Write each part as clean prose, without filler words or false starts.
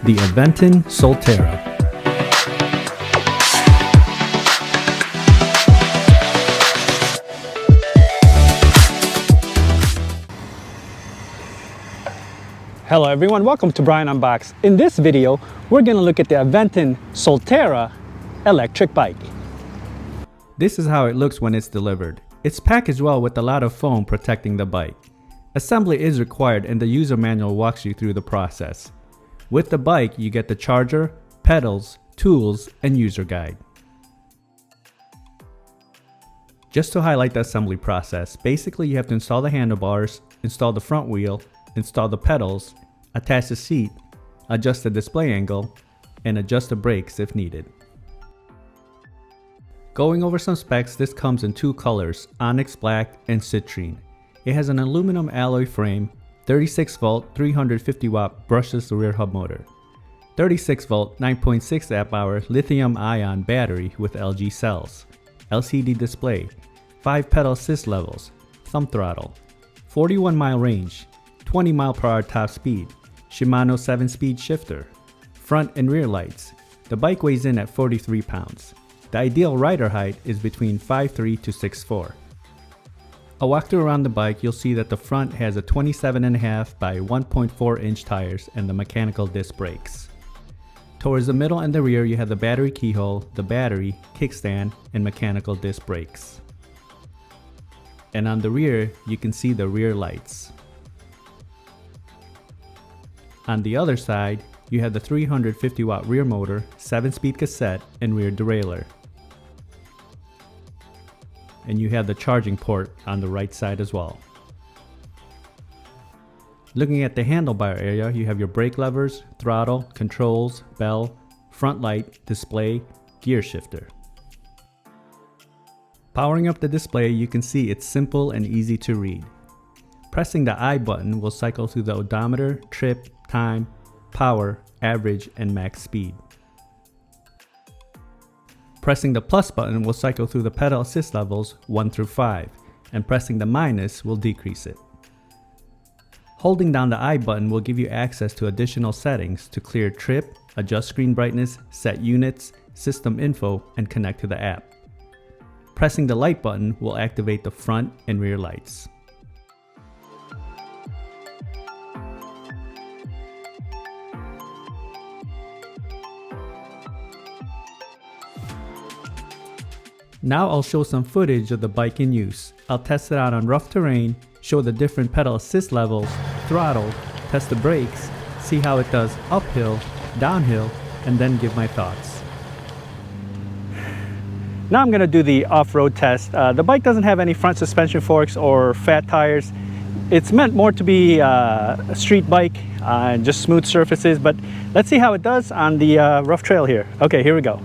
the Aventon Soltera. Hello everyone, welcome to Brian Unboxed. In this video, we're going to look at the Aventon Soltera electric bike. This is how it looks when it's delivered. It's packaged well with a lot of foam protecting the bike. Assembly is required and the user manual walks you through the process. With the bike, you get the charger, pedals, tools, and user guide. Just to highlight the assembly process, basically you have to install the handlebars, install the front wheel, install the pedals, attach the seat, adjust the display angle, and adjust the brakes if needed. Going over some specs, this comes in two colors, Onyx Black and Citrine. It has an aluminum alloy frame, 36 volt 350 watt brushless rear hub motor, 36 volt 9.6 amp hour lithium ion battery with LG cells, LCD display, 5 pedal assist levels, thumb throttle, 41 mile range, 20 mile per hour top speed, Shimano 7-speed shifter, front and rear lights. The bike weighs in at 43 pounds. The ideal rider height is between 5'3" to 6'4". A walkthrough around the bike, you'll see that the front has a 27.5 by 1.4 inch tires and the mechanical disc brakes. Towards the middle and the rear, you have the battery keyhole, the battery, kickstand, and mechanical disc brakes. And on the rear, you can see the rear lights. On the other side, you have the 350 watt rear motor, 7-speed cassette, and rear derailleur. And you have the charging port on the right side as well. Looking at the handlebar area, you have your brake levers, throttle, controls, bell, front light, display, gear shifter. Powering up the display, you can see it's simple and easy to read. Pressing the I button will cycle through the odometer, trip, time, power, average, and max speed. Pressing the plus button will cycle through the pedal assist levels 1 through 5, and pressing the minus will decrease it. Holding down the I button will give you access to additional settings to clear trip, adjust screen brightness, set units, system info, and connect to the app. Pressing the light button will activate the front and rear lights. Now I'll show some footage of the bike in use. I'll test it out on rough terrain, show the different pedal assist levels, throttle, test the brakes, see how it does uphill, downhill, and then give my thoughts. Now I'm going to do the off-road test. The bike doesn't have any front suspension forks or fat tires. It's meant more to be a street bike, just smooth surfaces, but let's see how it does on the rough trail here. Okay, here we go.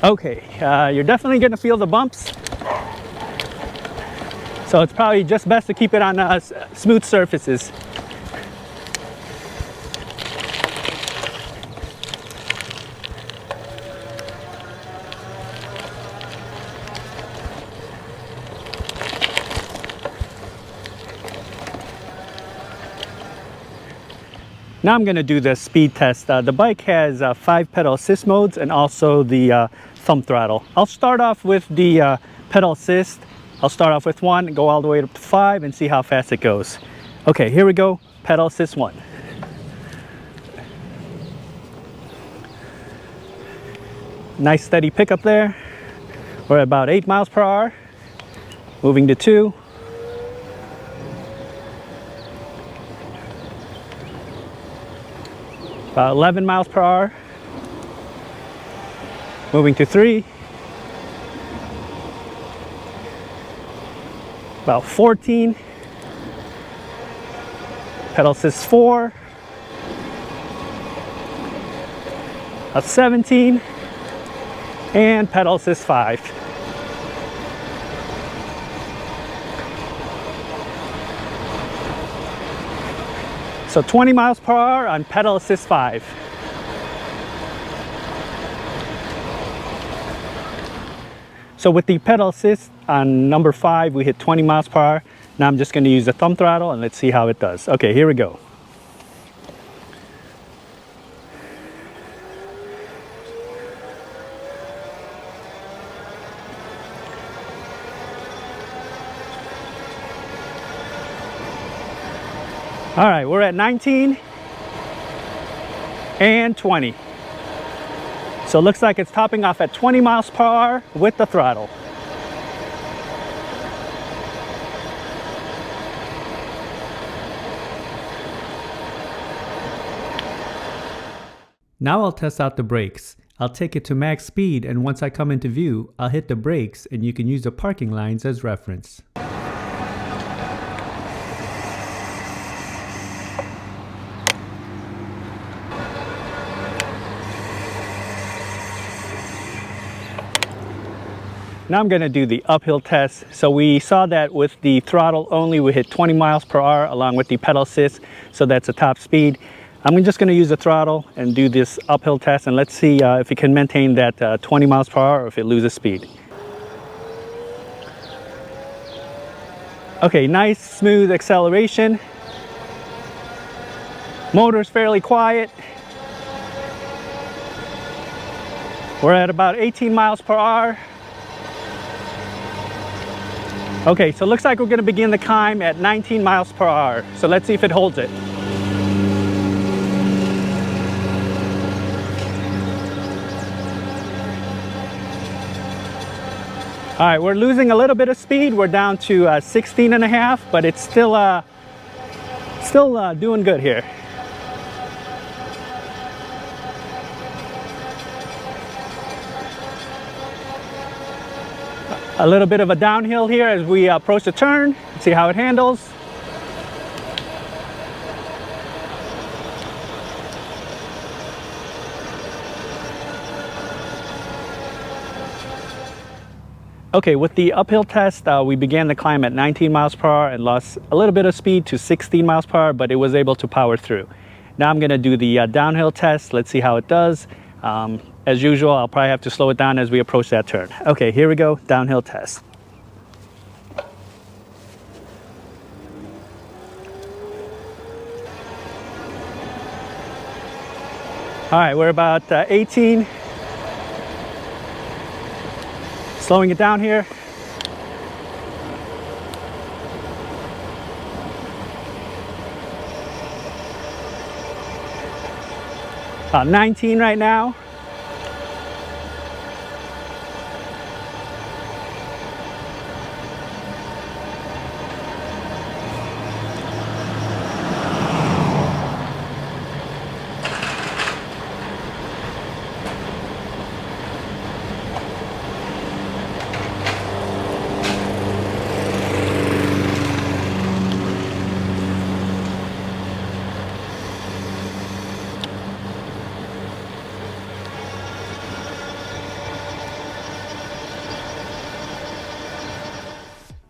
Okay, you're definitely going to feel the bumps, so it's probably just best to keep it on smooth surfaces. Now I'm going to do the speed test. The bike has 5 pedal assist modes and also the thumb throttle. I'll start off with the pedal assist. I'll start off with 1 and go all the way up to 5 and see how fast it goes. Okay, here we go. Pedal assist 1. Nice steady pickup there. We're at about 8 miles per hour. Moving to 2. About 11 miles per hour. Moving to 3. About 14. Pedal assist 4. About 17. And pedal assist 5. So 20 miles per hour on pedal assist 5. So with the pedal assist on number 5, we hit 20 miles per hour. Now I'm just going to use the thumb throttle and let's see how it does. Okay, here we go. All right, we're at 19 and 20. So it looks like it's topping off at 20 miles per hour with the throttle. Now I'll test out the brakes. I'll take it to max speed, and once I come into view, I'll hit the brakes and you can use the parking lines as reference. Now I'm going to do the uphill test. So we saw that with the throttle only, we hit 20 miles per hour along with the pedal assist. So that's a top speed. I'm just going to use the throttle and do this uphill test, and let's see if it can maintain that 20 miles per hour or if it loses speed. Okay, nice smooth acceleration. Motor's fairly quiet. We're at about 18 miles per hour. Okay, so it looks like we're going to begin the climb at 19 miles per hour. So let's see if it holds it. All right, we're losing a little bit of speed. We're down to 16 and a half, but it's still doing good here. A little bit of a downhill here as we approach the turn. See how it handles. Okay, with the uphill test, we began the climb at 19 miles per hour and lost a little bit of speed to 16 miles per hour, but it was able to power through. Now I'm going to do the downhill test. Let's see how it does. As usual, I'll probably have to slow it down as we approach that turn. Okay, here we go, downhill test. All right, we're about 18. Slowing it down here. About 19 right now.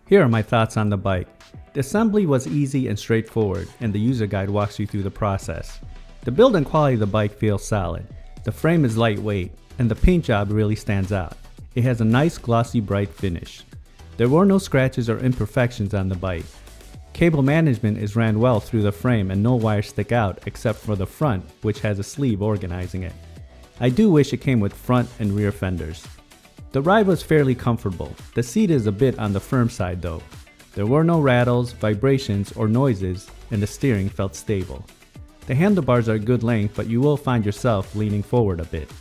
Here are my thoughts on the bike. The assembly was easy and straightforward, and the user guide walks you through the process. The build and quality of the bike feels solid. The frame is lightweight, and the paint job really stands out. It has a nice glossy bright finish. There were no scratches or imperfections on the bike. Cable management is ran well through the frame and no wires stick out except for the front, which has a sleeve organizing it. I do wish it came with front and rear fenders. The ride was fairly comfortable. The seat is a bit on the firm side though. There were no rattles, vibrations, or noises, and the steering felt stable. The handlebars are good length, but you will find yourself leaning forward a bit.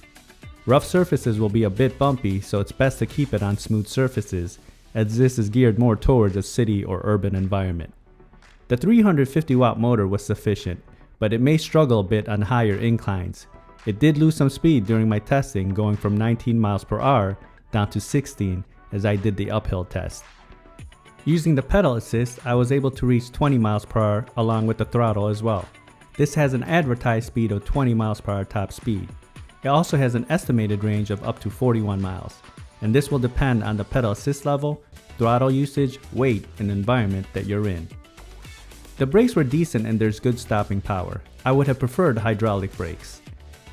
Rough surfaces will be a bit bumpy, so it's best to keep it on smooth surfaces, as this is geared more towards a city or urban environment. The 350 watt motor was sufficient, but it may struggle a bit on higher inclines. It did lose some speed during my testing, going from 19 miles per hour down to 16 as I did the uphill test. Using the pedal assist, I was able to reach 20 miles per hour along with the throttle as well. This has an advertised speed of 20 miles per hour top speed. It also has an estimated range of up to 41 miles, and this will depend on the pedal assist level, throttle usage, weight, and environment that you're in. The brakes were decent and there's good stopping power. I would have preferred hydraulic brakes.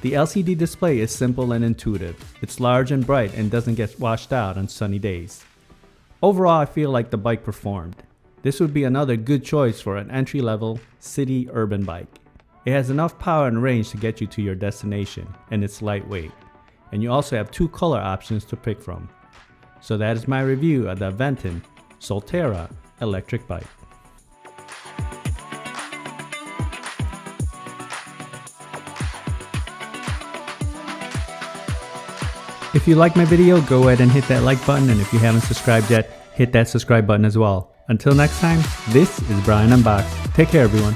The LCD display is simple and intuitive. It's large and bright and doesn't get washed out on sunny days. Overall, I feel like the bike performed. This would be another good choice for an entry-level city urban bike. It has enough power and range to get you to your destination, and it's lightweight. And you also have 2 color options to pick from. So that is my review of the Aventon Soltera electric bike. If you like my video, go ahead and hit that like button, and if you haven't subscribed yet, hit that subscribe button as well. Until next time, this is Brian Unboxed. Take care, everyone.